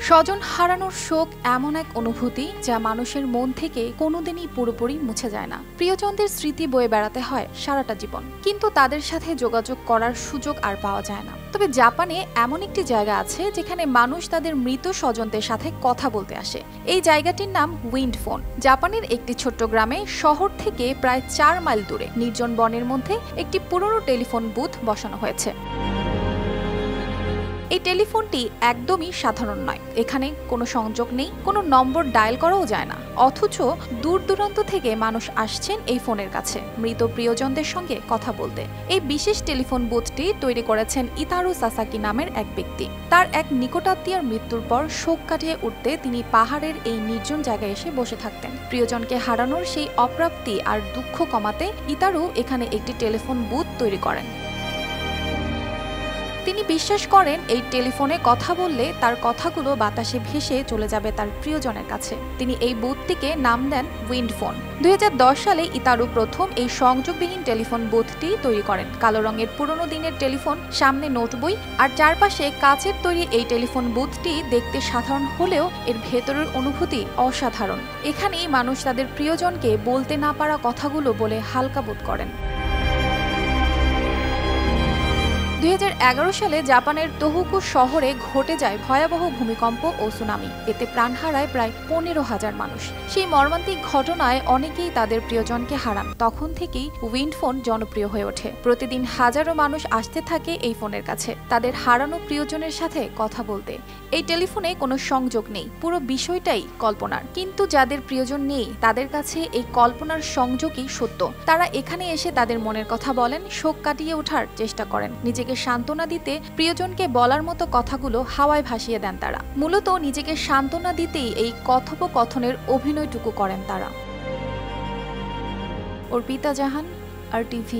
স্বজন হারানোর শোক এমন এক অনুভূতি যা মানুষের মন থেকে কোনোদিনই পুরোপুরি মুছে যায় না। প্রিয়জনদের স্মৃতি বয়ে বেড়াতে হয় সারাটা জীবন, কিন্তু তাদের সাথে যোগাযোগ করার সুযোগ আর পাওয়া যায় না। তবে জাপানে এমন একটি জায়গা আছে যেখানে মানুষ তাদের মৃত স্বজনদের সাথে কথা বলতে আসে। এই জায়গাটির নাম উইন্ড ফোন। জাপানের একটি ছোট্ট গ্রামে শহর থেকে প্রায় 4 মাইল দূরে নির্জন বনের মধ্যে একটি পুরনো টেলিফোন বুথ বসানো হয়েছে। এই টেলিফোনটি একদমই সাধারণ নয়। এখানে কোনো সংযোগ নেই, কোনো নম্বর ডায়াল করাও যায় না, অথচ দূর দূরান্ত থেকে মানুষ আসছেন এই ফোনের কাছে মৃত প্রিয়জনদের সঙ্গে কথা বলতে। এই বিশেষ টেলিফোন বুথটি তৈরি করেছেন ইতারু সাসাকি নামের এক ব্যক্তি। তার এক নিকটাত্মীয়ের মৃত্যুর পর শোক কাটিয়ে উঠতে তিনি পাহাড়ের এই নির্জন জায়গায় এসে বসে থাকতেন। প্রিয়জনকে হারানোর সেই অপ্রাপ্তি আর দুঃখ কমাতে ইতারু এখানে একটি টেলিফোন বুথ তৈরি করেন। তিনি বিশ্বাস করেন এই টেলিফোনে কথা বললে তার কথাগুলো বাতাসে ভেসে চলে যাবে তার প্রিয়জনের কাছে। তিনি এই বুথটিকে নাম দেন উইন্ড ফোন। 2010 সালে ইতারু প্রথম এই সংযোগবিহীন টেলিফোন বুথটি তৈরি করেন। কালো রঙের পুরনো দিনের টেলিফোন, সামনে নোট বই আর চারপাশে কাচের তৈরি এই টেলিফোন বুথটি দেখতে সাধারণ হলেও এর ভেতরের অনুভূতি অসাধারণ। এখানেই মানুষ তাদের প্রিয়জনকে বলতে না পারা কথাগুলো বলে হালকা বোধ করেন। 2011 সালে জাপানের তোহোকু শহরে ঘটে যায় ভয়াবহ ভূমিকম্প ও সুনামি। এতে প্রাণ হারায় প্রায় 15,000 মানুষ। সেই মর্মান্তিক ঘটনায় অনেকেই তাদের প্রিয়জনকে হারান। তখন থেকেই উইন্ড ফোন জনপ্রিয় হয়ে ওঠে। প্রতিদিন হাজারো মানুষ আসতে থাকে এই ফোনের কাছে তাদের হারানো প্রিয়জনের সাথে কথা বলতে। এই টেলিফোনে কোনো সংযোগ নেই, পুরো বিষয়টাই কল্পনার। কিন্তু যাদের প্রিয়জন নেই তাদের কাছে এই কল্পনার সংযোগই সত্য। তারা এখানে এসে তাদের মনের কথা বলেন, শোক কাটিয়ে ওঠার চেষ্টা করেন, নিজেকে সান্ত্বনা দিতে প্রিয়জনকে বলার মতো কথাগুলো হাওয়ায় ভাসিয়ে দেন তারা। মূলত নিজেকে সান্ত্বনা দিতেই এই কথোপকথনের অভিনয়টুকু করেন তারা। অর্পিতা জাহান, RTV।